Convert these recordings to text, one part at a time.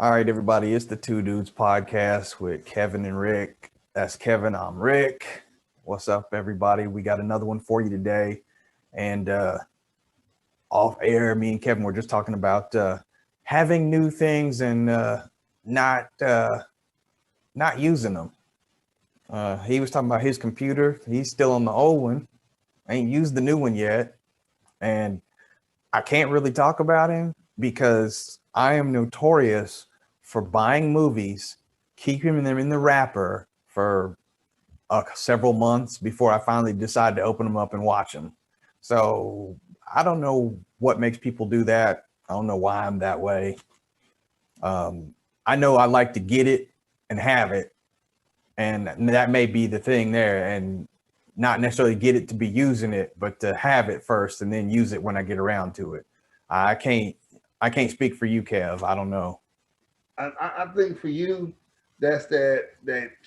All right, everybody, it's the Two Dudes podcast with Kevin and Rick. That's Kevin, I'm Rick. What's up, everybody? We got another one for you today. And off air, me and Kevin were just talking about having new things and not using them. He was talking about his computer. He's still on the old one. Ain't used the new one yet. And I can't really talk about him because I am notorious for buying movies, keeping them in the wrapper for several months before I finally decide to open them up and watch them. So I don't know what makes people do that. I don't know why I'm that way. I know I like to get it and have it, and that may be the thing there, and not necessarily get it to be using it, but to have it first and then use it when I get around to it. I can't speak for you, Kev. I don't know. I think for you, that's that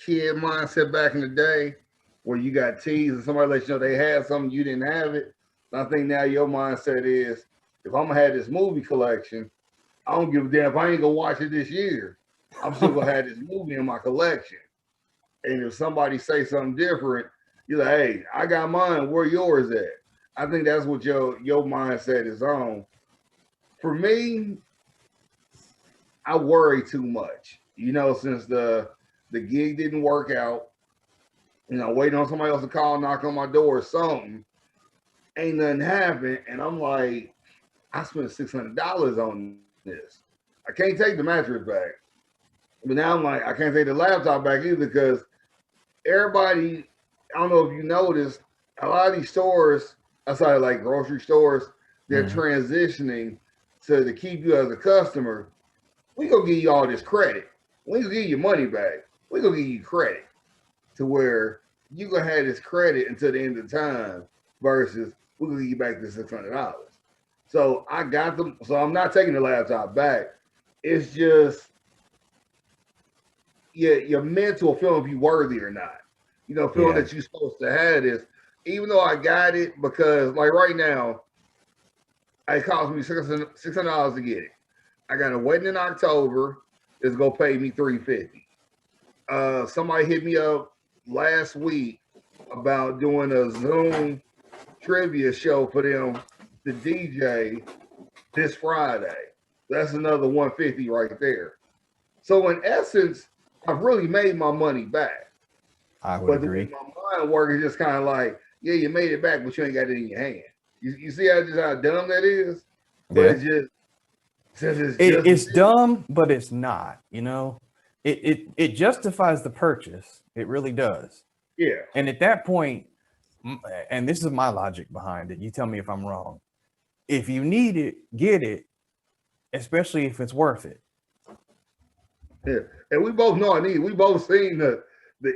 kid mindset back in the day where you got teased and somebody let you know they had something you didn't have it. And I think now your mindset is if I'm gonna have this movie collection, I don't give a damn if I ain't gonna watch it this year. I'm still gonna have this movie in my collection. And if somebody say something different, you're like, hey, I got mine. Where yours at? I think that's what your mindset is on. For me, I worry too much. Since the gig didn't work out, waiting on somebody else to call, knock on my door or something, ain't nothing happened. And I'm like, I spent $600 on this. I can't take the mattress back. But now I'm like, I can't take the laptop back either because everybody, I don't know if you noticed, a lot of these stores, outside of like grocery stores, they're transitioning to keep you as a customer. We gonna give you all this credit. We gonna give you money back. We gonna give you credit to where you gonna have this credit until the end of time versus we gonna give you back the $600. So I got them. So I'm not taking the laptop back. It's just your mental feeling if you worthy or not. Feeling that you're supposed to have this. Even though I got it because like right now, it cost me $600 to get it. I got a wedding in October. It's gonna pay me $350. Somebody hit me up last week about doing a Zoom trivia show for them to DJ this Friday. That's another $150 right there. So in essence, I've really made my money back. I would agree. The way my mind works is just kind of like, yeah, you made it back, but you ain't got it in your hand. You see how dumb that is? But it's just it's dumb, but it's not. It justifies the purchase. It really does. Yeah. And at that point, and this is my logic behind it. You tell me if I'm wrong. If you need it, get it, especially if it's worth it. Yeah, and we both know I need. We both seen the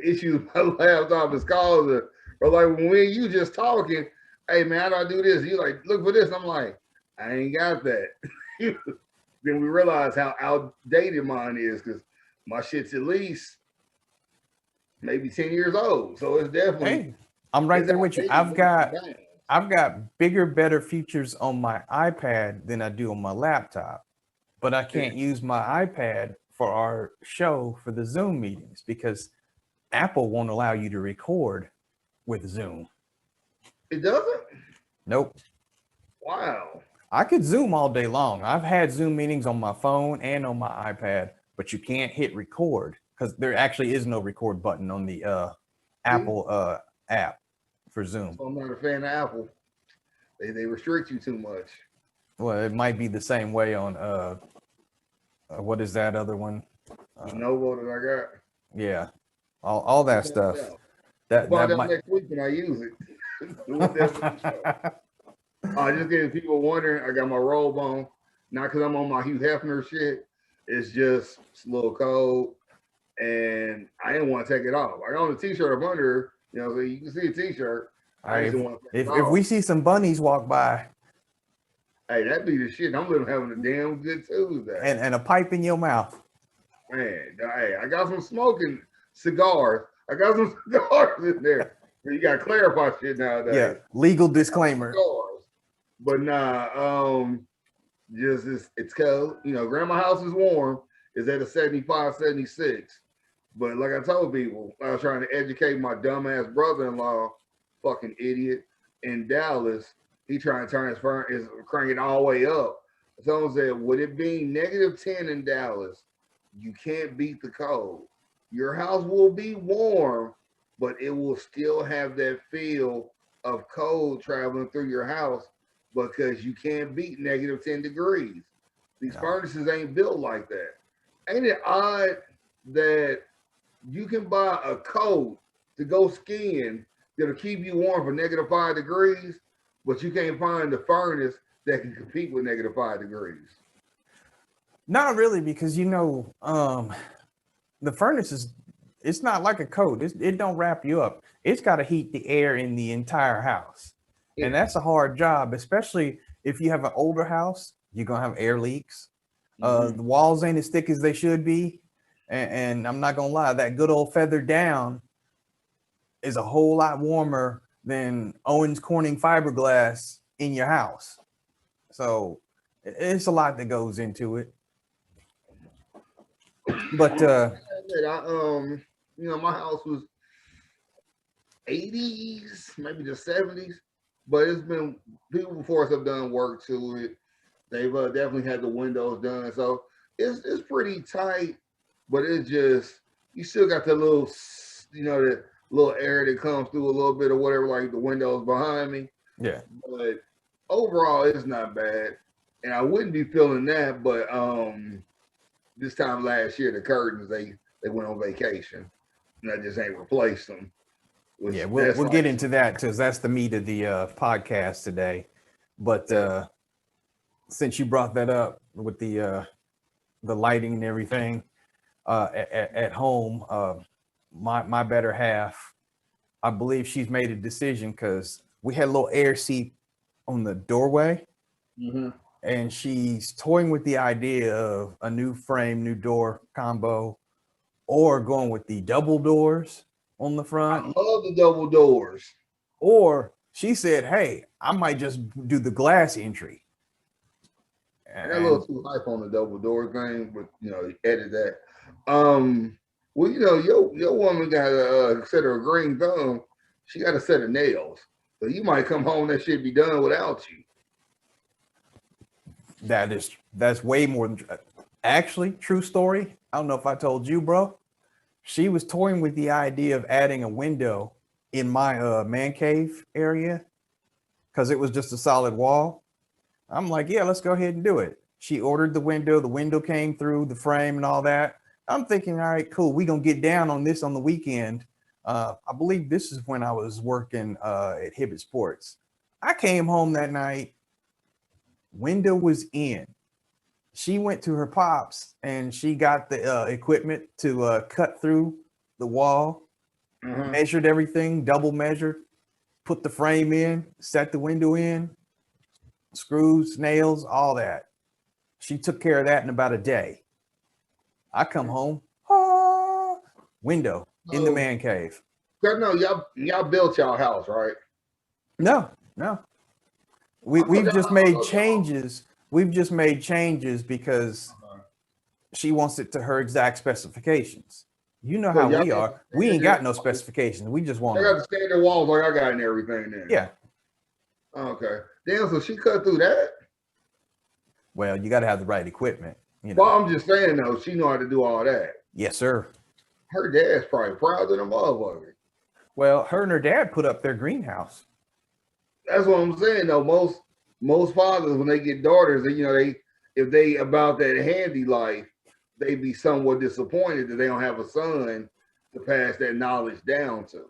issues my laptop is causing. Or like when you just talking, hey man, how do I do this? You like look for this. I'm like, I ain't got that. Then we realize how outdated mine is because my shit's at least maybe 10 years old. So it's definitely. Hey, I'm right there with you. I've got bigger, better features on my iPad than I do on my laptop, but I can't use my iPad for our show for the Zoom meetings because Apple won't allow you to record with Zoom. It doesn't? Nope. Wow. I could Zoom all day long. I've had Zoom meetings on my phone and on my iPad, but you can't hit record because there actually is no record button on the Apple app for Zoom. So I'm not a fan of Apple. They restrict you too much. Well, it might be the same way on what is that other one? Lenovo that I got. Yeah, all that stuff. That might... next week when I use it. Just getting people wondering, I got my robe on, not because I'm on my Hugh Hefner shit. It's just a little cold, and I didn't want to take it off. I got on a t-shirt up under, so you can see a t-shirt. If we see some bunnies walk by, hey, that'd be the shit. I'm living having a damn good Tuesday. And a pipe in your mouth. Man, hey, I got some smoking cigars. I got some cigars in there. You got to clarify shit nowadays. Yeah, legal disclaimer. But nah, just it's cold. Grandma's house is warm. is at a 75, 76. But like I told people, I was trying to educate my dumbass brother-in-law, fucking idiot, in Dallas. He trying to turn his crank it all the way up. Someone said, with it being -10 in Dallas, you can't beat the cold. Your house will be warm, but it will still have that feel of cold traveling through your house because you can't beat -10 degrees. These No. furnaces ain't built like that. Ain't it odd that you can buy a coat to go skiing that'll keep you warm for -5 degrees, but you can't find the furnace that can compete with -5 degrees? Not really, because the furnace it's not like a coat. It don't wrap you up. It's got to heat the air in the entire house. And Yeah. that's a hard job, especially if you have an older house, you're gonna have air leaks. Mhm. The walls ain't as thick as they should be. And I'm not gonna lie, that good old feather down is a whole lot warmer than Owens Corning fiberglass in your house. So it's a lot that goes into it. But My house was 80s, maybe the 70s, but it's been people before us have done work to it. They've definitely had the windows done, so it's pretty tight, but it's just you still got the little, the little air that comes through a little bit or whatever, like the windows behind me. yeah, But overall, it's not bad, and I wouldn't be feeling that. But this time last year, the curtains they went on vacation, and I just ain't replaced them. yeah, we'll get into that because that's the meat of the podcast today. But since you brought that up with the lighting and everything at home, my better half, I believe she's made a decision because we had a little air seat on the doorway, and she's toying with the idea of a new frame, new door combo, or going with the double doors on the I front. love the double doors. Or she said, "Hey, I might just do the glass entry." And a little too hype on the double door thing, but edit that. Well, your woman got a set of green thumb. She got a set of nails, so you might come home that shit be done without you. That's way more than actually true story. I don't know if I told you, bro. She was toying with the idea of adding a window in my man cave area because it was just a solid wall. I'm like, yeah, let's go ahead and do it. She ordered the window came through the frame and all that. I'm thinking, all right, cool. We're gonna get down on this on the weekend. I believe this is when I was working at Hibbett Sports. I came home that night, window was in. She went to her pops and she got the equipment to cut through the wall, measured everything, double measured, put the frame in, set the window in, screws, nails, all that. She took care of that in about a day. I come home, window in the man cave. No, y'all built y'all house, right? No. We've just made changes. We've just made changes because she wants it to her exact specifications. You know how we are. We ain't got no specifications. We just want. I got the standard walls like I got and everything there. Yeah. Okay. Damn. So she cut through that. Well, you got to have the right equipment. Well, I'm just saying though, she know how to do all that. Yes, sir. Her dad's probably proud of the motherfucker. Well, her and her dad put up their greenhouse. That's what I'm saying though. Most fathers, when they get daughters, if they about that handy life, they be somewhat disappointed that they don't have a son to pass that knowledge down to.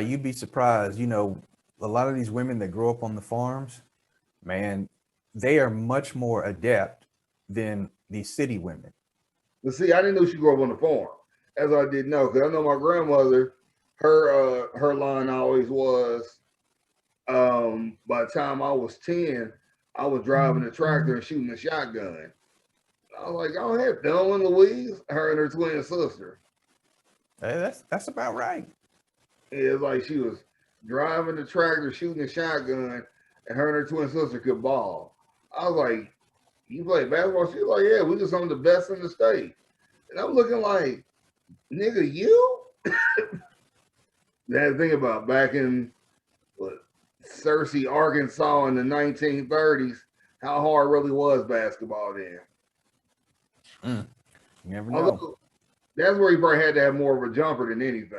You'd be surprised. A lot of these women that grow up on the farms, man, they are much more adept than the city women. But see, I didn't know she grew up on the farm, as I didn't know, because I know my grandmother, her line always was, by the time I was 10, I was driving a tractor and shooting a shotgun. I was like, I had Thelma and Louise, her and her twin sister. Hey, that's about right. It's like she was driving the tractor, shooting a shotgun, and her and her twin sister could ball. I was like, You play basketball? She's like, yeah, we just some of the best in the state. And I'm looking like, nigga, you? That thing about back in what, Searcy, Arkansas in the 1930s, how hard really was basketball then. You never know. Although that's where he probably had to have more of a jumper than anything.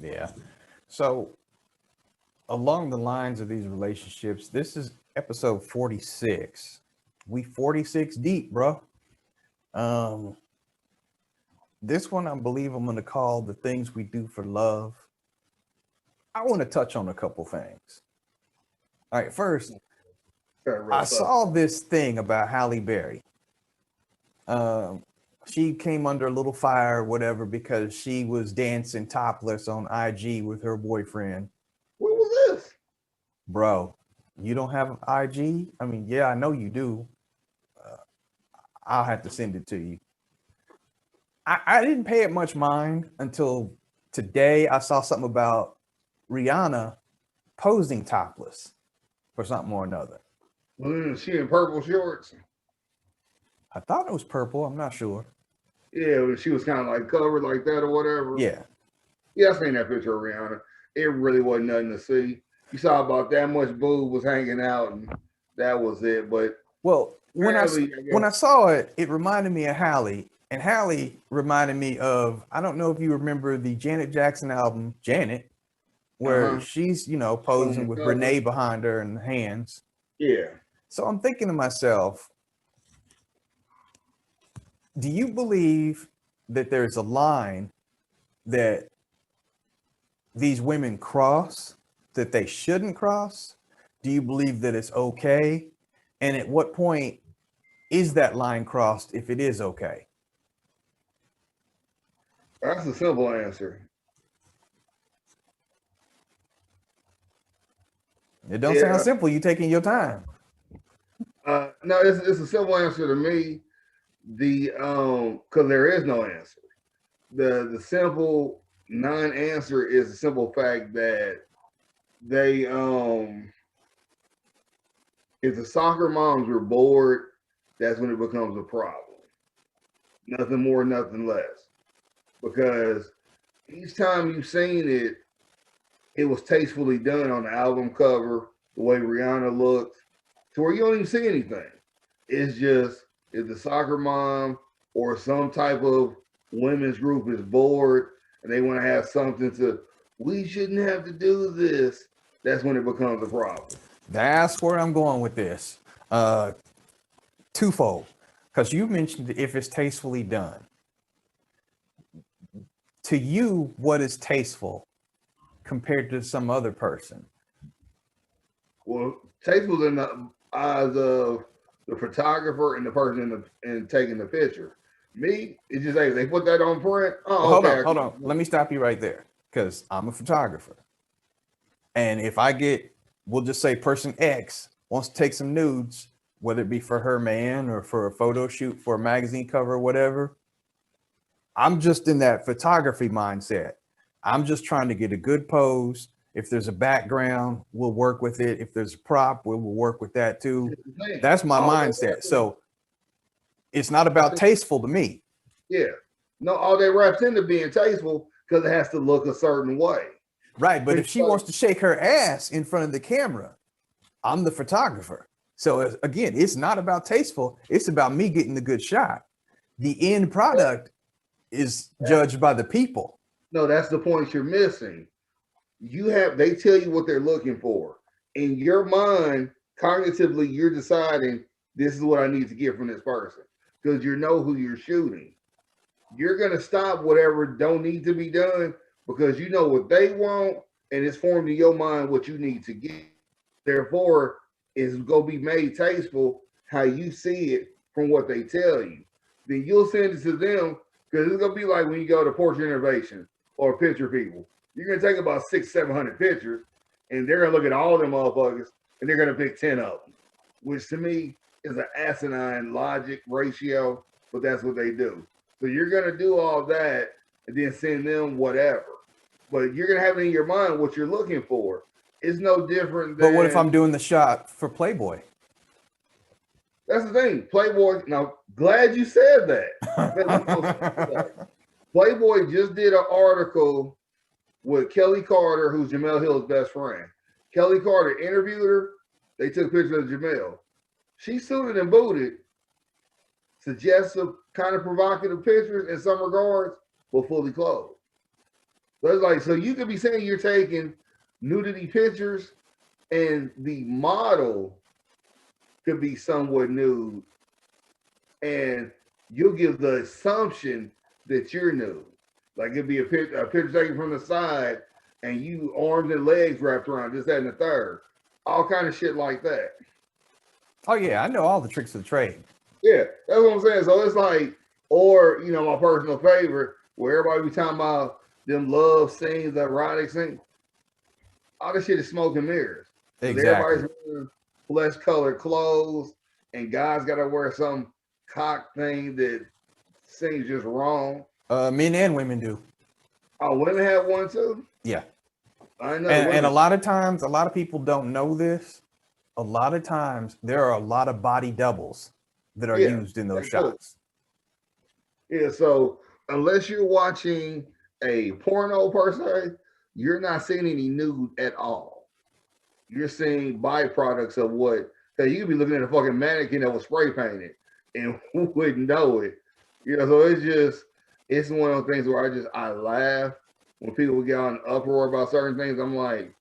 Yeah. So along the lines of these relationships, this is episode 46. We 46 deep, bro. This one I believe I'm going to call The Things We Do for Love. I want to touch on a couple things. All right, first, I saw this thing about Halle Berry. She came under a little fire or whatever because she was dancing topless on IG with her boyfriend. What was this? Bro, you don't have IG? I mean, yeah, I know you do. I'll have to send it to you. I didn't pay it much mind until today. I saw something about Rihanna posing topless for something or another. She in purple shorts. I thought it was purple. I'm not sure. Yeah, she was kind of like covered like that or whatever. Yeah. Yeah, I seen that picture of Rihanna. It really wasn't nothing to see. You saw about that much boob was hanging out, and that was it. But well, when I saw it, it reminded me of Halle, and Halle reminded me of, I don't know if you remember the Janet Jackson album, Janet, where she's, posing with Renee behind her and hands. Yeah. So I'm thinking to myself, do you believe that there's a line that these women cross that they shouldn't cross? Do you believe that it's okay? And at what point is that line crossed if it is okay? That's a simple answer. It don't sound simple. You taking your time. No, it's a simple answer to me. Because there is no answer. The simple non-answer is the simple fact that they if the soccer moms were bored, that's when it becomes a problem. Nothing more, nothing less. Because each time you've seen it, it was tastefully done on the album cover, the way Rihanna looked, to where you don't even see anything. It's just if the soccer mom or some type of women's group is bored and they want to have something to, we shouldn't have to do this, that's when it becomes a problem. That's where I'm going with this. Twofold. Because you mentioned if it's tastefully done. To you, what is tasteful compared to some other person? Well, tasteful in the eyes of the photographer and the person in taking the picture. Me, it's just like they put that on print. Oh, well, hold on. Let me stop you right there, because I'm a photographer. And if I get, we'll just say person X wants to take some nudes, whether it be for her man or for a photo shoot for a magazine cover or whatever, I'm just in that photography mindset. I'm just trying to get a good pose. If there's a background, we'll work with it. If there's a prop, we'll work with that too. That's my mindset. So it's not about tasteful to me. Yeah. No, all that wraps into being tasteful because it has to look a certain way. Right. But if she wants to shake her ass in front of the camera, I'm the photographer. So again, it's not about tasteful. It's about me getting the good shot. The end product is judged by the people. No, that's the point you're missing. They tell you what they're looking for. In your mind, cognitively, you're deciding this is what I need to get from this person because you know who you're shooting. You're going to stop whatever don't need to be done because you know what they want and it's formed in your mind what you need to get. Therefore, it's going to be made tasteful how you see it from what they tell you. Then you'll send it to them because it's going to be like when you go to Portrait Innovation or Picture People. You're going to take about 600-700 pictures and they're going to look at all of them motherfuckers and they're going to pick 10 of them, which to me is an asinine logic ratio, but that's what they do. So you're going to do all that and then send them whatever. But you're going to have it in your mind what you're looking for. It's no different than... But what if I'm doing the shot for Playboy? That's the thing. Playboy. Now, glad you said that. Playboy just did an article with Kelly Carter, who's Jamel Hill's best friend. Kelly Carter interviewed her. They took pictures of Jamel. She suited and booted, suggestive, kind of provocative pictures in some regards, but fully clothed. So it's like, so you could be saying you're taking nudity pictures, and the model could be somewhat nude, and you'll give the assumption that you're nude. Like it'd be a picture taken from the side, and you arms and legs wrapped around this, that, and the third. All kind of shit like that. Oh yeah, I know all the tricks of the trade. Yeah, that's what I'm saying. So it's like, or you know, my personal favorite, where everybody be talking about them love scenes, erotic scenes. All this shit is smoke and mirrors. Exactly. Everybody's wearing flesh colored clothes, and guys got to wear some cock thing that seems just wrong. Men and women do. Oh, women have one too? Yeah. I know. And a lot of times, a lot of people don't know this. A lot of times, there are a lot of body doubles that are used in those shots. Yeah, so unless you're watching a porno per se, you're not seeing any nude at all. You're seeing byproducts of what, hey, you could be looking at a fucking mannequin that was spray painted and who wouldn't know it. You know, so it's one of those things where I laugh when people get on uproar about certain things. I'm like,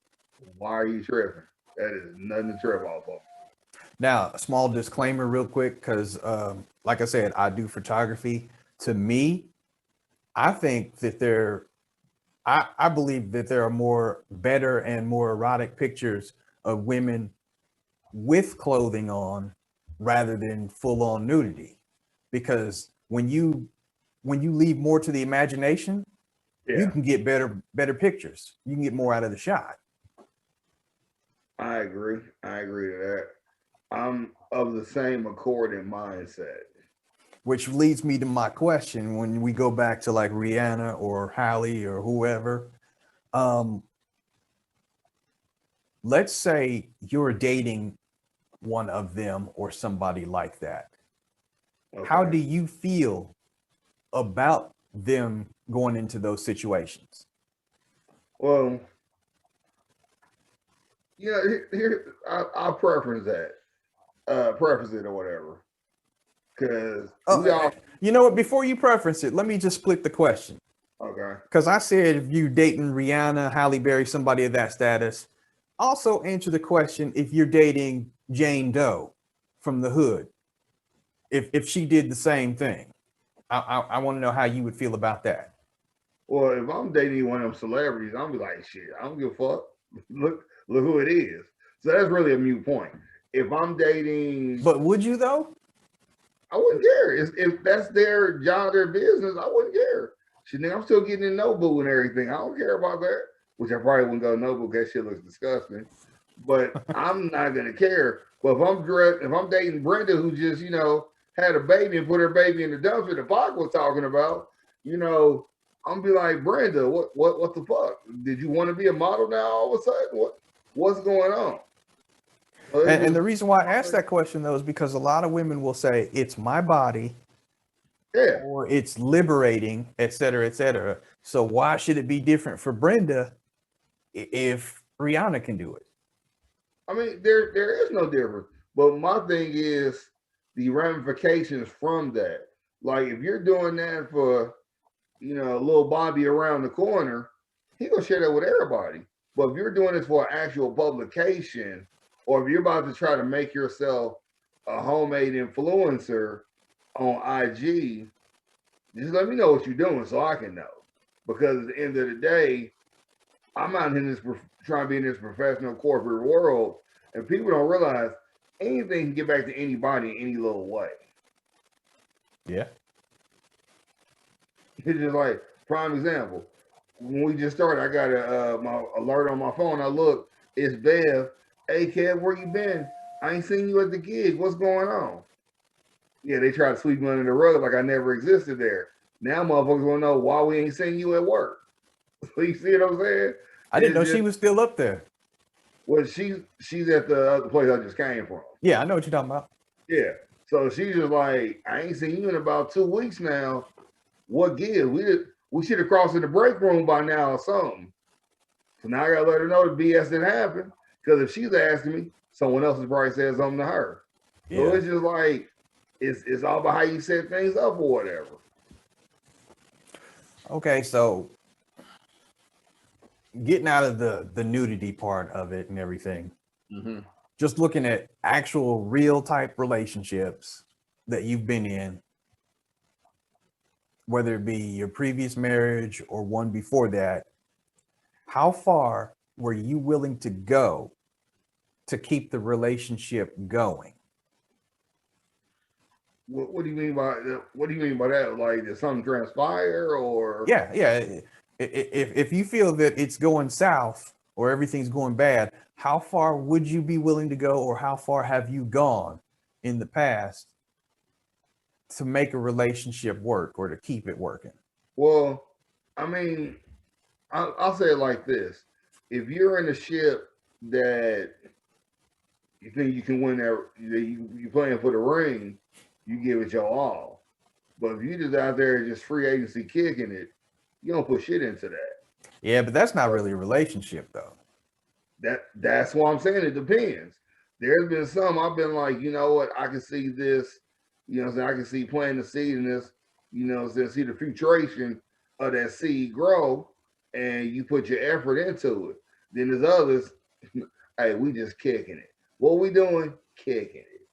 why are you tripping? That is nothing to trip off of. Now, a small disclaimer real quick, because like I said, I do photography. To me, I think that I believe that there are more better and more erotic pictures of women with clothing on rather than full on nudity. Because when you leave more to the imagination, you can get better pictures. You can get more out of the shot. I agree to that. I'm of the same accord and mindset. Which leads me to my question when we go back to like Rihanna or Halle or whoever. Let's say you're dating one of them or somebody like that. Okay. How do you feel about them going into those situations? Well, yeah, here I'll preference that. Preface it or whatever. Because you know what, before you preference it, let me just split the question. Okay. Because I said if you dating Rihanna, Halle Berry, somebody of that status, also answer the question if you're dating Jane Doe from the hood. If she did the same thing. I want to know how you would feel about that. Well, if I'm dating one of them celebrities, I'm be like, shit, I don't give a fuck. Look who it is. So that's really a moot point. If I'm dating, but would you though? I wouldn't care. If that's their job, their business, I wouldn't care. Shit, I'm still getting in Nobu and everything. I don't care about that. Which I probably wouldn't go to Nobu because that shit looks disgusting. But I'm not gonna care. But if I'm dating Brenda, who just had a baby and put her baby in the dumpster that Pac was talking about, I'm gonna be like, Brenda, what the fuck? Did you want to be a model now all of a sudden? What's going on? And the reason why I asked that question though is because a lot of women will say it's my body, or it's liberating, et cetera, et cetera. So why should it be different for Brenda if Rihanna can do it? I mean, there is no difference. But my thing is the ramifications from that. Like if you're doing that for, little Bobby around the corner, he gonna share that with everybody. But if you're doing this for an actual publication, or if you're about to try to make yourself a homemade influencer on IG, just let me know what you're doing so I can know. Because at the end of the day, I'm out in this trying to be in this professional corporate world, and people don't realize anything can get back to anybody in any little way. Yeah. It's just like, prime example, when we just started, I got my alert on my phone. I look, it's Bev. Hey, Kev, where you been? I ain't seen you at the gig. What's going on? Yeah, they try to sweep me under the rug like I never existed there. Now motherfuckers want to know why we ain't seeing you at work. So you see what I'm saying? I didn't know she was still up there. Well, she's at the other place I just came from. Yeah, I know what you're talking about. Yeah. So she's just like, I ain't seen you in about 2 weeks now. What gives? We should have crossed in the break room by now or something. So now I gotta let her know the BS didn't happen. Because if she's asking me, someone else has probably said something to her. So Yeah. it's just like it's all about how you set things up or whatever. Okay, so getting out of the nudity part of it and everything, just looking at actual real type relationships that you've been in, whether it be your previous marriage or one before that, how far were you willing to go to keep the relationship going? What do you mean by that? What do you mean by that? Like, did something transpire or? Yeah. If you feel that it's going south or everything's going bad, how far would you be willing to go, or how far have you gone in the past to make a relationship work or to keep it working? Well, I mean, I'll say it like this: if you're in a ship that you think you can win you're playing for the ring, you give it your all. But if you just out there just free agency kicking it, you don't put shit into that. Yeah, but that's not really a relationship though. That's why I'm saying it depends. There's been some I've been like, you know what, I can see this, you know what I'm saying, I can see planting the seed in this, you know, see the filtration of that seed grow and you put your effort into it. Then there's others, hey, we just kicking it. What we doing? Kicking it.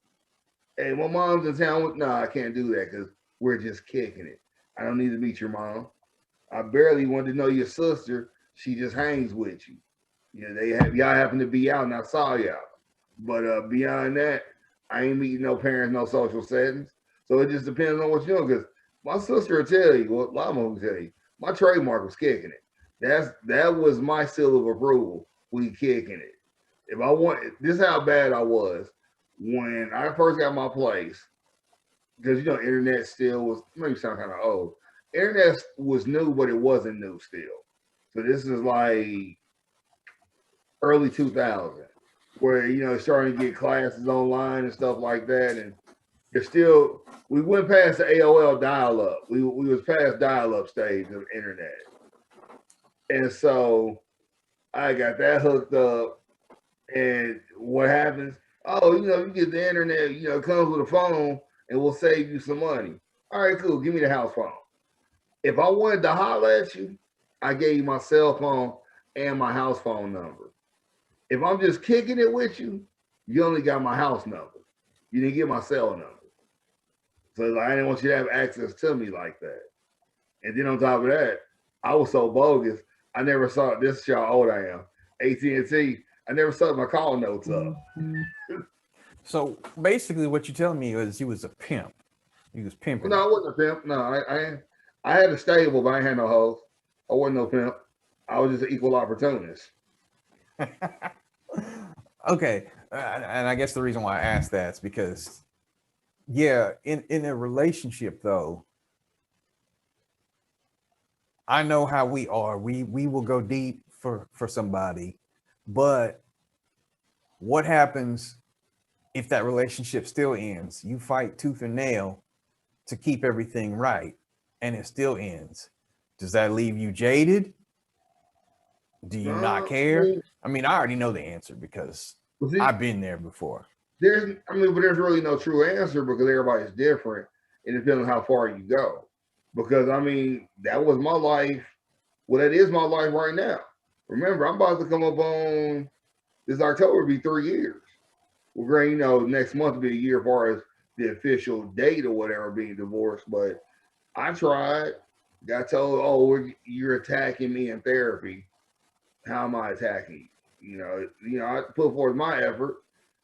Hey, my mom's in town. No, I can't do that because we're just kicking it. I don't need to meet your mom. I barely want to know your sister. She just hangs with you. You know, y'all happen to be out and I saw y'all. But beyond that, I ain't meeting no parents, no social settings. So it just depends on what you're doing. Because my sister will tell you, well, a lot of them will tell you, my trademark was kicking it. That was my seal of approval. We kicking it. If I want, this is how bad I was when I first got my place. Because you know, internet still was maybe sound kind of old. Internet was new, but it wasn't new still. So this is like early 2000, where you know starting to get classes online and stuff like that, and it's still we went past the AOL dial-up. We was past dial-up stage of internet, and so I got that hooked up. And what happens? Oh, you know, you get the internet. You know, it comes with a phone, and we'll save you some money. All right, cool. Give me the house phone. If I wanted to holler at you, I gave you my cell phone and my house phone number. If I'm just kicking it with you, you only got my house number. You didn't get my cell number. So like, I didn't want you to have access to me like that. And then on top of that, I was so bogus. I never saw this. Is how old I am. AT&T. I never saw my call notes up. So basically, what you're telling me is you was a pimp. You was pimping. No, I wasn't a pimp. No, I had a stable, but I ain't had no hoes. I wasn't no pimp. I was just an equal opportunist. Okay, and I guess the reason why I asked that is because, yeah, in a relationship though, I know how we are. We will go deep for somebody, but what happens if that relationship still ends? You fight tooth and nail to keep everything right, and it still ends. Does that leave you jaded? Do you not care? I mean, I already know the answer because I've been there before. But there's really no true answer because everybody's different, and it depends on how far you go. Because I mean, that was my life. Well, that is my life right now. Remember, I'm about to come up on this October be 3 years. Well, great, you know, next month will be a year as far as the official date or whatever being divorced. But I tried, got told, oh, you're attacking me in therapy. How am I attacking you? You know, I put forth my effort.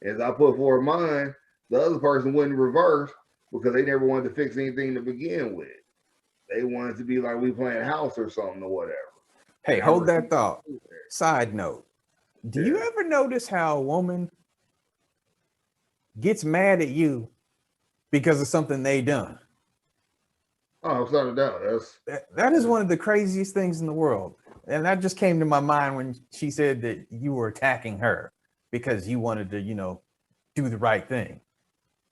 As I put forth mine, the other person wouldn't reverse because they never wanted to fix anything to begin with. They wanted to be like we playing house or something or whatever. Hey, hold that thought. Side note. Do you ever notice how a woman gets mad at you because of something they done? Oh, without a doubt. That is one of the craziest things in the world. And that just came to my mind when she said that you were attacking her because you wanted to, you know, do the right thing.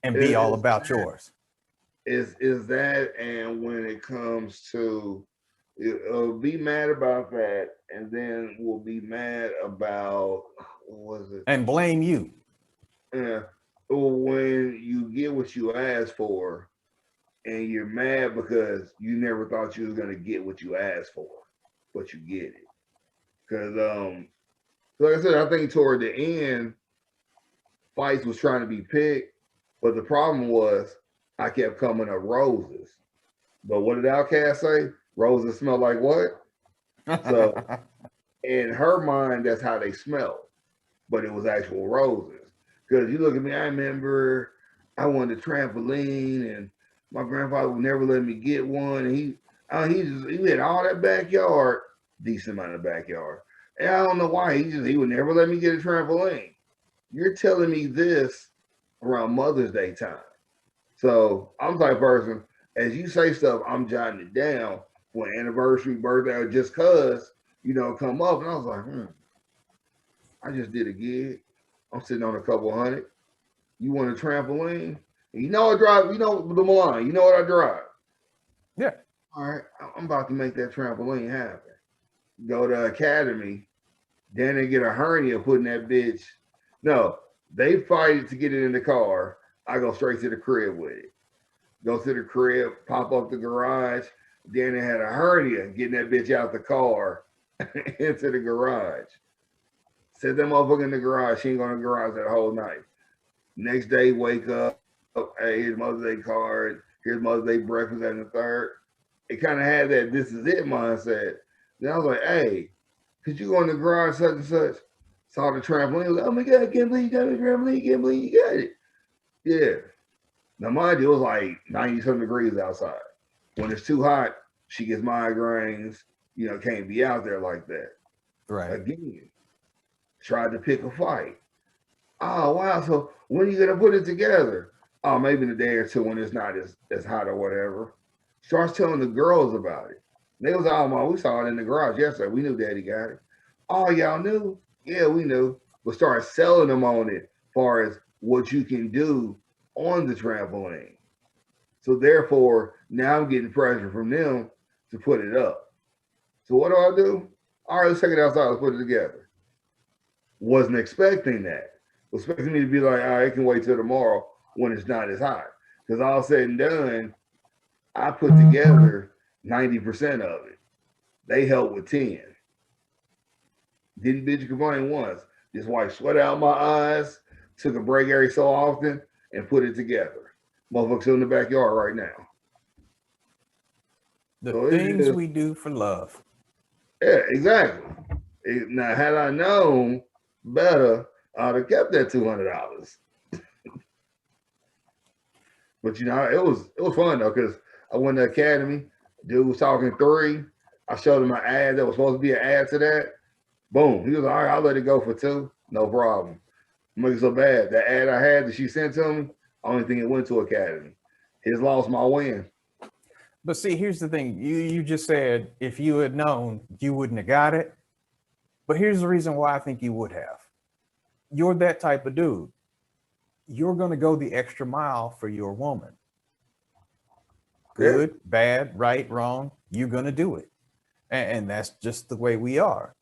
and be all Is about yours. is that, and when it comes to be mad about that, and then we'll be mad about what was it? And blame you. Uh, when you get what you asked for, and you're mad because you never thought you was gonna get what you asked for, but you get it. Because like I said, I think toward the end, Fights was trying to be picked, but the problem was I kept coming up roses. But what did Outcast say? Roses smell like what? So in her mind, that's how they smell, but it was actual roses. Because you look at me, I remember I wanted a trampoline, and my grandfather would never let me get one. And he had all that backyard, decent amount of backyard, and I don't know why he would never let me get a trampoline. You're telling me this around Mother's Day time. So I'm the type of person, as you say stuff, I'm jotting it down for an anniversary, birthday, or just cause, come up. And I was like, I just did a gig. I'm sitting on a couple hundred. You want a trampoline? And I drive, the Milan, you know what I drive. Yeah. All right, I'm about to make that trampoline happen. Go to Academy, then they get a hernia putting that bitch. No, they fight to get it in the car. I go straight to the crib with it. Go to the crib, pop up the garage. Then they had a hernia getting that bitch out the car into the garage. Set that motherfucker in the garage. She ain't going to the garage that whole night. Next day, wake up. Hey, here's Mother's Day card. Here's Mother's Day breakfast and the third. It kind of had that this is it mindset. Then I was like, hey, could you go in the garage such and such? Saw the trampoline. Was like, oh my God, I can't believe you got the trampoline. I can't believe you got it. Yeah. Now, mind you, it was like 90-some degrees outside. When it's too hot, she gets migraines, can't be out there like that. Right. Again, tried to pick a fight. Oh, wow. So when are you going to put it together? Oh, maybe in a day or two when it's not as hot or whatever. Starts telling the girls about it. They was all, oh, we saw it in the garage yesterday. We knew Daddy got it. Oh, y'all knew? Yeah, we knew. But start selling them on it as far as what you can do on the trampoline. So therefore, now I'm getting pressure from them to put it up. So what do? All right, let's take it outside. Let's put it together. Wasn't expecting that. Was expecting me to be like, all right, it can wait till tomorrow when it's not as hot. Because all said and done, I put together 90% of it. They helped with 10. Didn't bitch complain once. Just wiped sweat out my eyes, took a break every so often, and put it together. Motherfuckers in the backyard right now. The things we do for love. Yeah, exactly. Now, had I known better, I'd have kept that $200. But it was fun though, because I went to Academy. Dude was talking 3. I showed him an ad that was supposed to be an ad to that. Boom. He was like, all right, I'll let it go for 2. No problem. Make it so bad. The ad I had that she sent to me, only thing it went to Academy. His loss, my win. But see, here's the thing. You just said if you had known, you wouldn't have got it. But here's the reason why I think you would have. You're that type of dude. You're going to go the extra mile for your woman. Good, bad, right, wrong. You're going to do it. And that's just the way we are.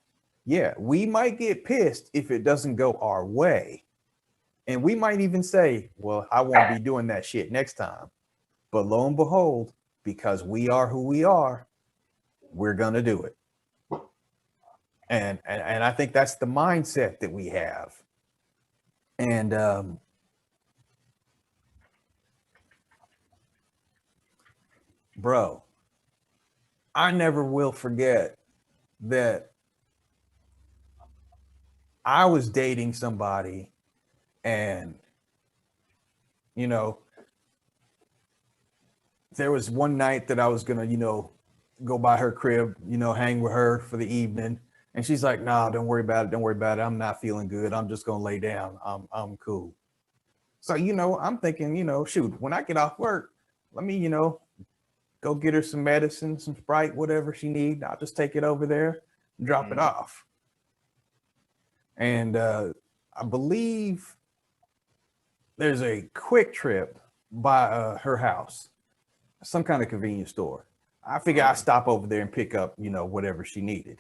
Yeah, we might get pissed if it doesn't go our way. And we might even say, well, I won't be doing that shit next time. But lo and behold, because we are who we are, we're going to do it. And I think that's the mindset that we have. And bro, I never will forget that I was dating somebody and, there was one night that I was going to, go by her crib, hang with her for the evening. And she's like, nah, don't worry about it. Don't worry about it. I'm not feeling good. I'm just going to lay down. I'm cool. So, I'm thinking, shoot, when I get off work, let me, go get her some medicine, some Sprite, whatever she needs. I'll just take it over there and drop it off. And I believe there's a Quick Trip by her house, some kind of convenience store. I figure I stop over there and pick up, whatever she needed.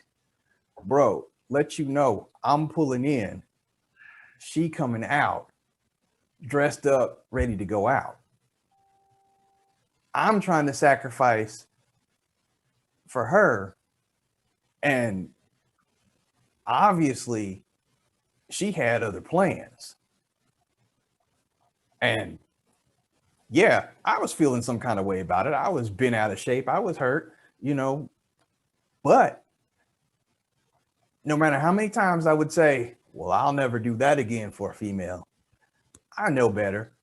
Bro, let you know I'm pulling in. She coming out, dressed up, ready to go out. I'm trying to sacrifice for her, and obviously she had other plans. And yeah, I was feeling some kind of way about it. I was bent out of shape. I was hurt, but no matter how many times I would say, well, I'll never do that again for a female, I know better,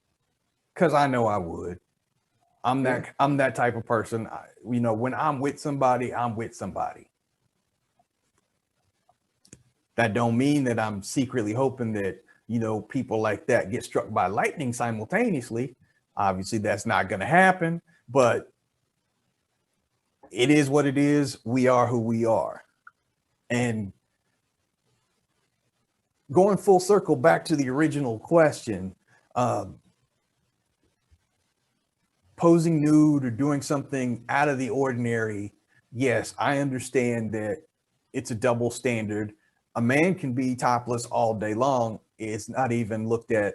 because I know I would. I'm that type of person. When I'm with somebody, I'm with somebody. That don't mean that I'm secretly hoping that, people like that get struck by lightning simultaneously. Obviously, that's not going to happen, but it is what it is. We are who we are. And going full circle back to the original question, posing nude or doing something out of the ordinary, yes, I understand that it's a double standard. A man can be topless all day long. It's not even looked at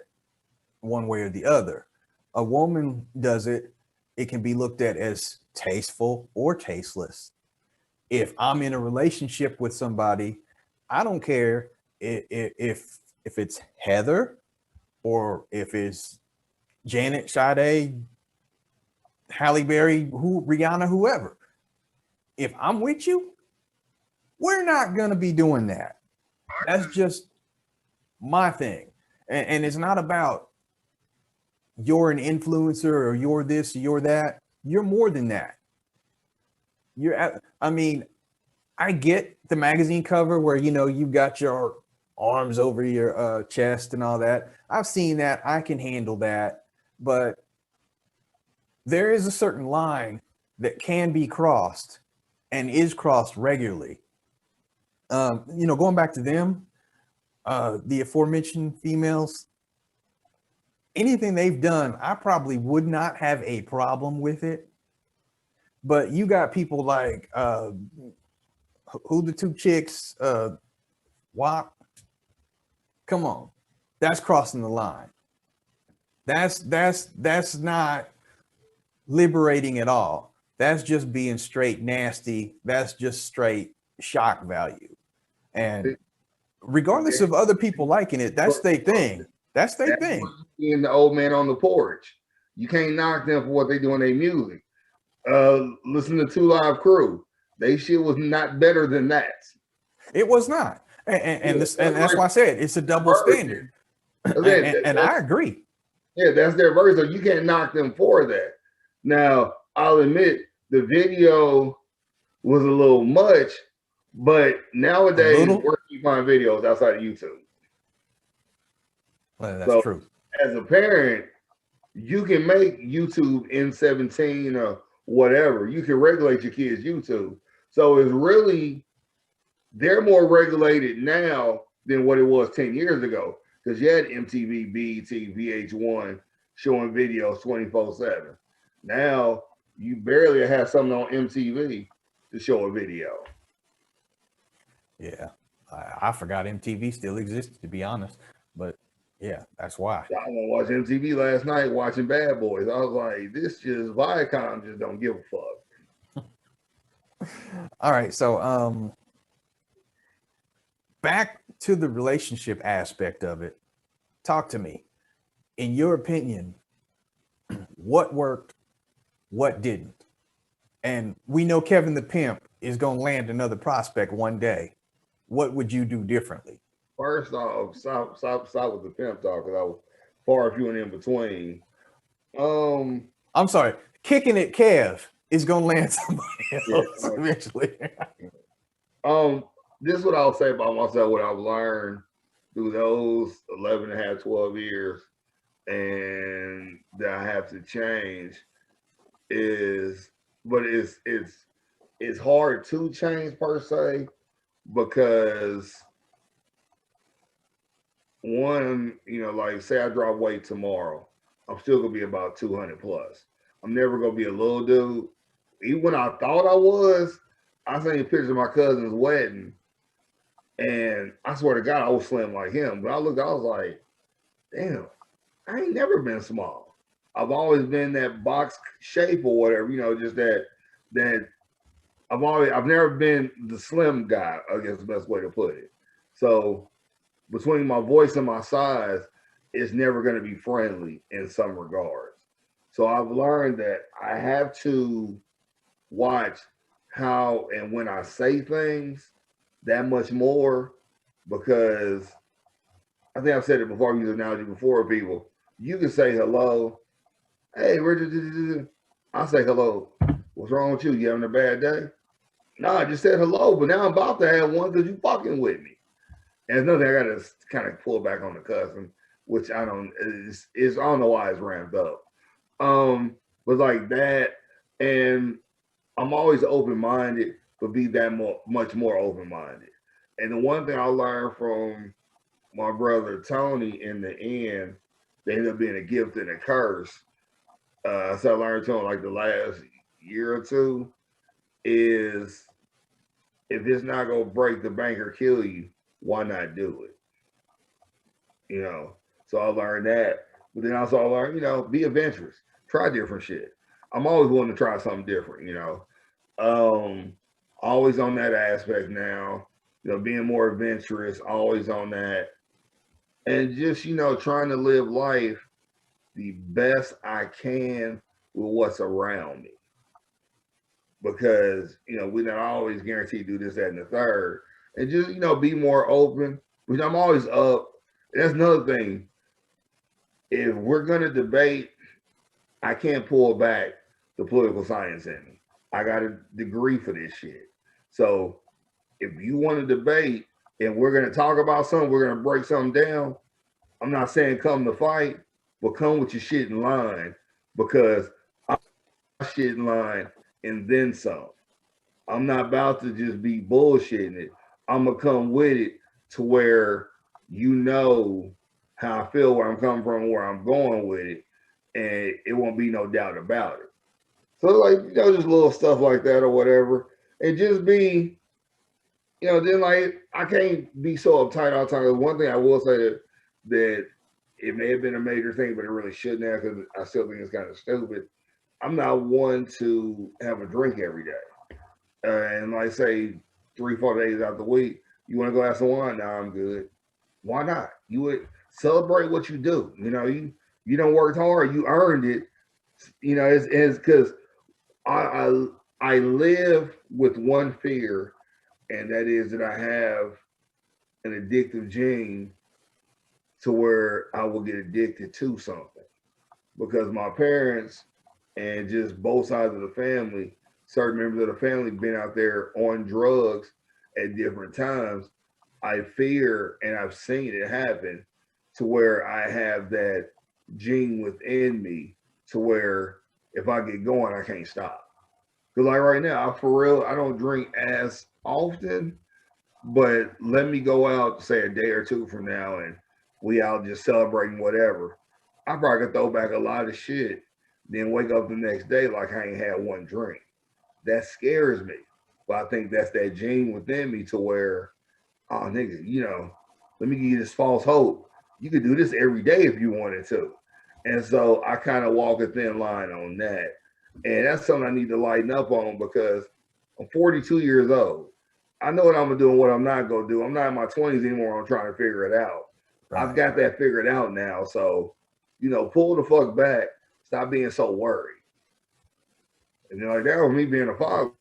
one way or the other. A woman does it, it can be looked at as tasteful or tasteless. If I'm in a relationship with somebody, I don't care if it's Heather or if it's Janet, Sade, Halle Berry, Rihanna, whoever. If I'm with you, we're not going to be doing that. That's just my thing. And it's not about you're an influencer or you're this, or you're that. You're more than that. I get the magazine cover where, you've got your arms over your chest and all that. I've seen that. I can handle that. But there is a certain line that can be crossed and is crossed regularly. Going back to them, the aforementioned females, anything they've done, I probably would not have a problem with it. But you got people like who the two chicks, WAP. Come on, that's crossing the line. That's not liberating at all. That's just being straight nasty. That's just straight shock value. And regardless of other people liking it, that's their thing. That's their thing. Being the old man on the porch, you can't knock them for what they do in their music. Listen to Two Live Crew. They shit was not better than that. It was not. And that's why I said it's a double standard. And I agree. Yeah, that's their version. You can't knock them for that. Now, I'll admit the video was a little much, but nowadays where do you find videos outside of YouTube? Well, that's true. As a parent, you can make YouTube N17 or whatever. You can regulate your kids' YouTube. So it's really, they're more regulated now than what it was 10 years ago. Because you had MTV, BET, VH1 showing videos 24/7. Now you barely have something on MTV to show a video. Yeah, I forgot MTV still existed, to be honest. But yeah, that's why. I watched MTV last night watching Bad Boys. I was like, this just Viacom just don't give a fuck. All right, so back to the relationship aspect of it. Talk to me. In your opinion, what worked, what didn't? And we know Kevin the Pimp is going to land another prospect one day. What would you do differently? First off, stop with the pimp talk, because I was far few and in between. I'm sorry, kicking it Kev is going to land somebody else eventually. This is what I'll say about myself, what I've learned through those 11 and a half, 12 years, and that I have to change is, but it's hard to change per se, because one, like say I drop weight tomorrow, I'm still gonna be about 200 plus. I'm never gonna be a little dude. Even when I thought I was, I seen pictures of my cousin's wedding, and I swear to God, I was slim like him. But I looked, I was like, damn, I ain't never been small. I've always been that box shape or whatever, just that I've never been the slim guy, I guess the best way to put it. So between my voice and my size, it's never going to be friendly in some regards. So I've learned that I have to watch how and when I say things that much more, because I think I've said it before, I've used an analogy before, people. You can say hello, hey, Richard, I say hello. What's wrong with you? You having a bad day? No, I just said hello, but now I'm about to have one because you fucking with me. And another thing, I got to kind of pull back on the cussing, which I don't is I don't know why it's ramped up. But like that, and I'm always open minded, but be that much more open minded. And the one thing I learned from my brother Tony in the end, they ended up being a gift and a curse. So I learned to him like the last year or two is if it's not gonna break the bank or kill you, why not do it? You know. So I learned that. But then also I learned, be adventurous. Try different shit. I'm always willing to try something different. Um, always on that aspect now, being more adventurous, always on that. And just, trying to live life the best I can with what's around me. Because, we're not always guaranteed to do this, that, and the third. And just, be more open, which I'm always up. And that's another thing. If we're gonna debate, I can't pull back the political science in me. I got a degree for this shit. So if you want to debate and we're gonna talk about something, we're gonna break something down. I'm not saying come to fight, but come with your shit in line because I shit in line and then some. I'm not about to just be bullshitting it. I'm gonna come with it to where you know how I feel, where I'm coming from, where I'm going with it, and it won't be no doubt about it. So like just little stuff like that or whatever, and just be then like I can't be so uptight all the time. One thing I will say that it may have been a major thing, but it really shouldn't have because I still think it's kind of stupid. I'm not one to have a drink every day, and like say 3-4 days out the week, you want to go have some wine? Nah, I'm good. Why not? You would celebrate what you do. You don't work hard, you earned it. It's because I, I I live with one fear, and that is that I have an addictive gene to where I will get addicted to something because my parents and just both sides of the family, certain members of the family, been out there on drugs at different times. I fear, and I've seen it happen, to where I have that gene within me, to where if I get going, I can't stop. Because like right now, for real, I don't drink as often, but let me go out, say a day or two from now, and we out just celebrating whatever. I probably could throw back a lot of shit, then wake up the next day like I ain't had one drink. That scares me. But I think that's that gene within me to where, oh nigga, let me give you this false hope. You could do this every day if you wanted to. And so I kind of walk a thin line on that. And that's something I need to lighten up on because I'm 42 years old. I know what I'm gonna do and what I'm not gonna do. I'm not in my 20s anymore. I'm trying to figure it out. I've Right. got that figured out now. So, pull the fuck back. Stop being so worried. And then like that with me being a father,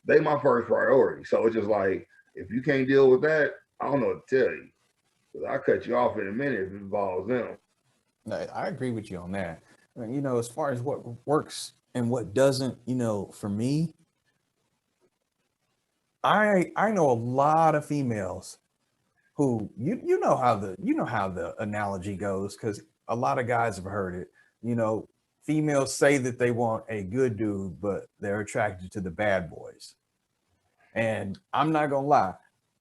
they my first priority. So it's just like if you can't deal with that, I don't know what to tell you. Cause I'll cut you off in a minute if it involves them. I agree with you on that. As far as what works and what doesn't, for me, I know a lot of females who you know how the analogy goes because a lot of guys have heard it. You know, females say that they want a good dude, but they're attracted to the bad boys. And I'm not gonna lie,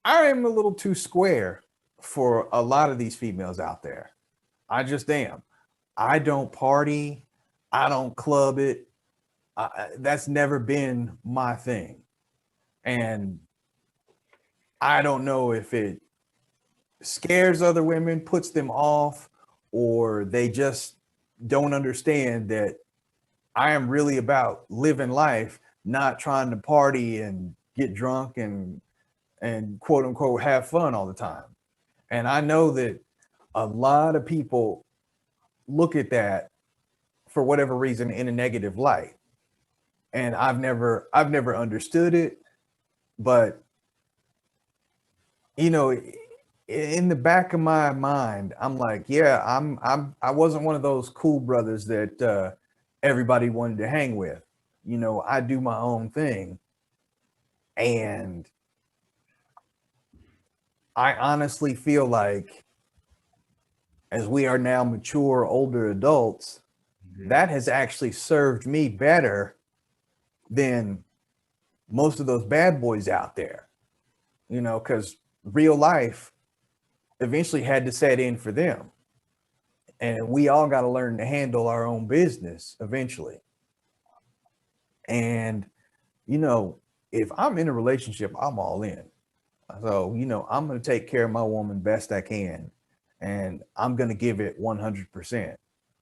I am a little too square for a lot of these females out there. I just am. I don't party. I don't club it. That's never been my thing. And I don't know if it scares other women, puts them off, or they just don't understand that I am really about living life, not trying to party and get drunk and quote unquote have fun all the time. And I know that a lot of people look at that for whatever reason in a negative light. And I've never understood it, but you know, in the back of my mind, I'm like, yeah, I wasn't one of those cool brothers that everybody wanted to hang with. You know, I do my own thing. And I honestly feel like as we are now mature, older adults, that has actually served me better than most of those bad boys out there, you know, because real life eventually had to set in for them. And we all got to learn to handle our own business eventually. And, you know, if I'm in a relationship, I'm all in. So, you know, I'm going to take care of my woman best I can. And I'm going to give it 100%.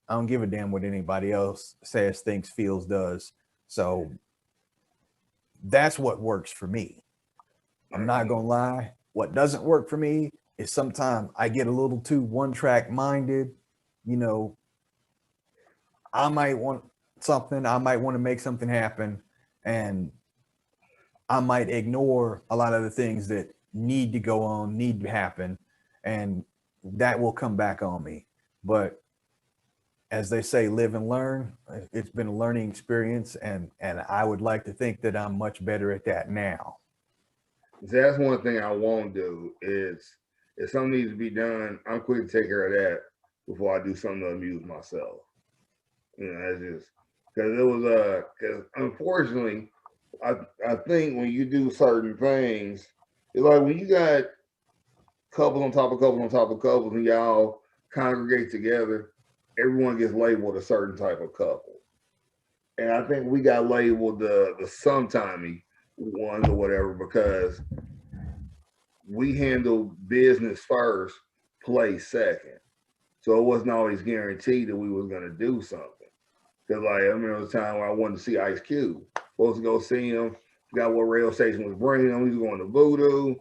I don't give a damn what anybody else says, thinks, feels, does. So that's what works for me. I'm not going to lie. What doesn't work for me is sometimes I get a little too one-track minded. You know, I might want something, I might want to make something happen, and I might ignore a lot of the things that need to go on, need to happen, and that will come back on me. But as they say, live and learn. It's been a learning experience, and I would like to think that I'm much better at that now. That's one thing I won't do is if something needs to be done, I'm quick to take care of that before I do something to amuse myself. You know, that's just because it was because unfortunately, I think when you do certain things, it's like when you got couples on top of couples on top of couples and y'all congregate together, everyone gets labeled a certain type of couple. And I think we got labeled the sometimey ones or whatever because we handled business first, play second. So it wasn't always guaranteed that we was gonna do something. Cause like I remember the time when I wanted to see Ice Cube, supposed to go see him. Forgot what rail station was bringing him. He was going to Voodoo.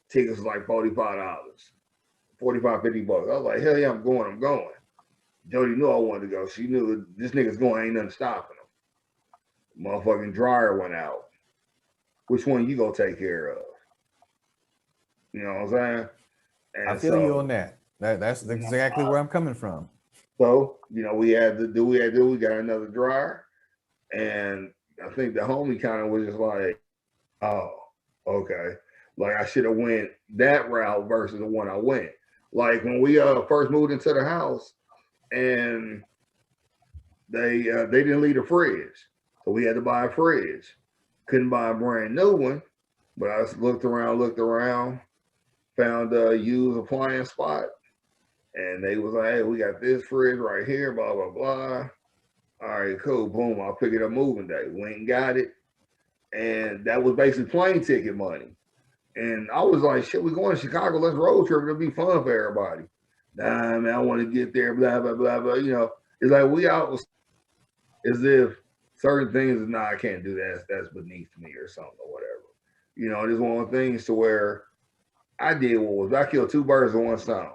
Tickets was like $45, 45, $50. I was like, hell yeah, I'm going, I'm going. Jody knew I wanted to go. She knew this nigga's going, ain't nothing stopping him. Motherfucking dryer went out. Which one you gonna take care of? You know what I'm saying? And I feel you on that. That's exactly where I'm coming from. So, you know, we had to do, we got another dryer. And I think the homie kind of was just like, oh, okay. Like I should have went that route versus the one I went. Like when we first moved into the house and they didn't leave the fridge. So we had to buy a fridge. Couldn't buy a brand new one, but I looked around, found a used appliance spot, and they was like, hey, we got this fridge right here, blah, blah, blah. All right, cool. Boom. I'll pick it up moving day. Went and got it. And that was basically plane ticket money. And I was like, shit, we going to Chicago. Let's road trip. It'll be fun for everybody. Nah, man, I want to get there, blah, blah, blah, blah. You know, it's like we out as if certain things, nah, I can't do that. That's beneath me or something or whatever. You know, it's one of the things to where I did what was I killed two birds with one stone.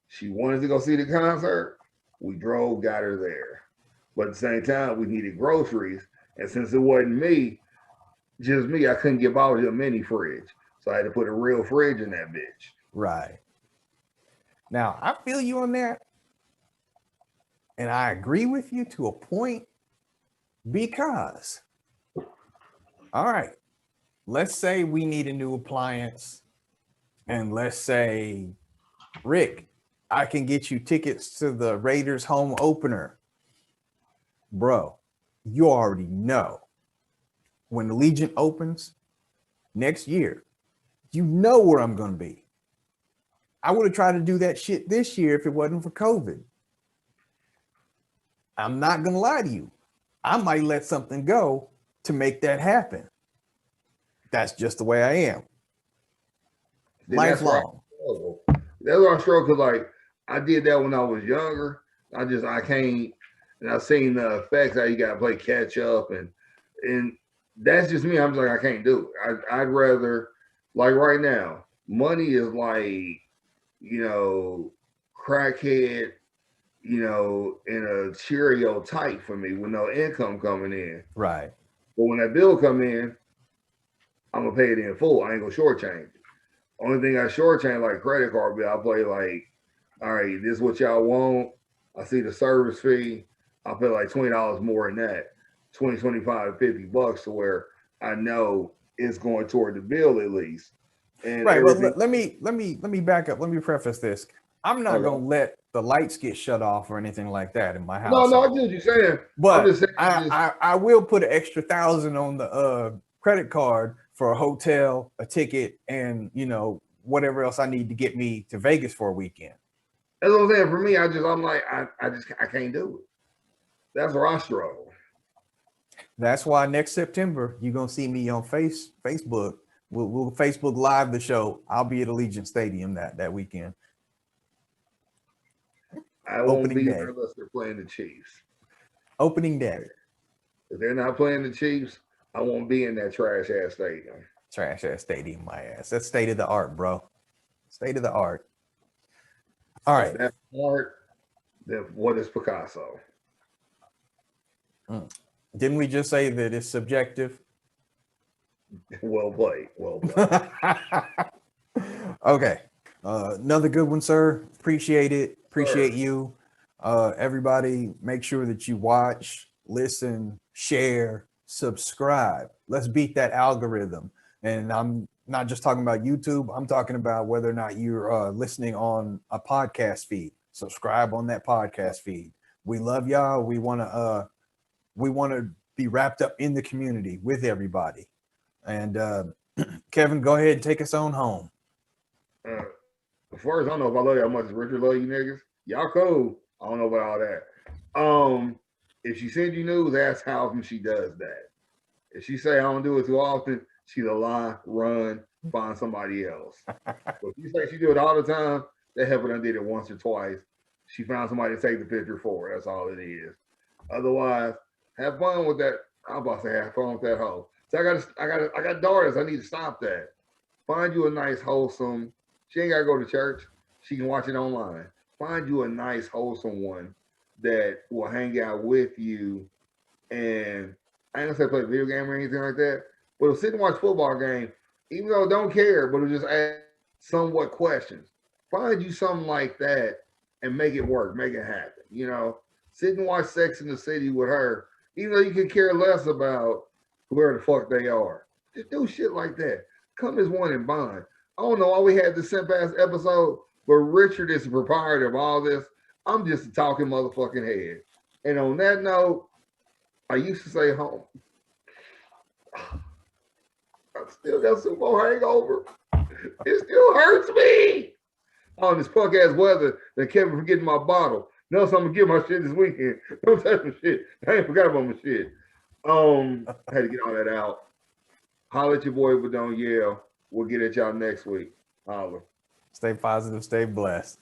She wanted to go see the concert. We drove, got her there. But at the same time, we needed groceries. And since it wasn't me, just me, I couldn't get by with a mini fridge. So I had to put a real fridge in that bitch. Right. Now, I feel you on that. And I agree with you to a point because, all right, let's say we need a new appliance. And let's say, Rick, I can get you tickets to the Raiders home opener. Bro, you already know when the Legion opens next year, you know where I'm going to be. I would have tried to do that shit this year if it wasn't for COVID. I'm not gonna lie to you. I might let something go to make that happen. That's just the way I am. Then that's why Lifelong. That's why I struggle, because like I did that when I was younger. I can't, and I've seen the effects how you gotta play catch up, and that's just me. I'm just like, I can't do it. I'd rather, like right now, money is like, you know, crackhead, you know, in a Cheerio type for me with no income coming in. Right. But when that bill come in, I'm gonna pay it in full. I ain't gonna shortchange it. Only thing I shortchange like credit card bill, I play like, all right, this is what y'all want. I see the service fee. I'll pay like $20 more than that, 20, 25, $50 to where I know it's going toward the bill at least. And right. Well, everything. let me back up. Let me preface this. I'm not Okay. gonna let the lights get shut off or anything like that in my house. No, I get what you're saying. I'm But just saying I will put an extra 1,000 on the credit card for a hotel, a ticket, and you know whatever else I need to get me to Vegas for a weekend. that's what I'm saying. For me, I'm like, I can't do it. That's where I struggle. That's why next September you're gonna see me on Facebook. We'll Facebook live the show. I'll be at Allegiant Stadium that weekend. I won't Opening be day. there unless they're playing the Chiefs. Opening day. If they're not playing the Chiefs, I won't be in that trash ass stadium. Trash ass stadium, my ass. That's state of the art, bro. State of the art. All right. If that's art, then what is Picasso? Didn't we just say that it's subjective? Well played. Well played. Okay. Another good one, sir. Appreciate it. Appreciate you. Everybody, make sure that you watch, listen, share, subscribe. Let's beat that algorithm. And I'm not just talking about YouTube. I'm talking about whether or not you're listening on a podcast feed. Subscribe on that podcast feed. We love y'all. We want to be wrapped up in the community with everybody. And Kevin, go ahead and take us on home. First, I don't know if I love you how much Richard love you niggas. Y'all cool. I don't know about all that. If she sends you news, ask how often she does that. If she say I don't do it too often, she's a lie, run, find somebody else. But if you say she do it all the time, that heifer done did it once or twice. She found somebody to take the picture for her. That's all it is. Otherwise, have fun with that. I'm about to say have fun with that hoe. So I got daughters. I need to stop that. Find you a nice, wholesome. She ain't gotta go to church. She can watch it online. Find you a nice, wholesome one that will hang out with you. And I ain't gonna say play a video game or anything like that, but it'll sit and watch football game, even though I don't care, but it'll just ask somewhat questions. Find you something like that and make it work, make it happen. You know, sit and watch Sex in the City with her, even though you could care less about whoever the fuck they are. Just do shit like that. Come as one and bond. I don't know why we had this simp ass episode, but Richard is the proprietor of all this. I'm just a talking motherfucking head. And on that note, I used to say home. I still got Super Bowl hangover. It still hurts me. On this punk ass weather that kept me forgetting my bottle. No, so I'm gonna get my shit this weekend. Don't touch my shit. I ain't forgot about my shit. I had to get all that out. Holler at your boy, but don't yell. We'll get at y'all next week. Holler. Stay positive, stay blessed.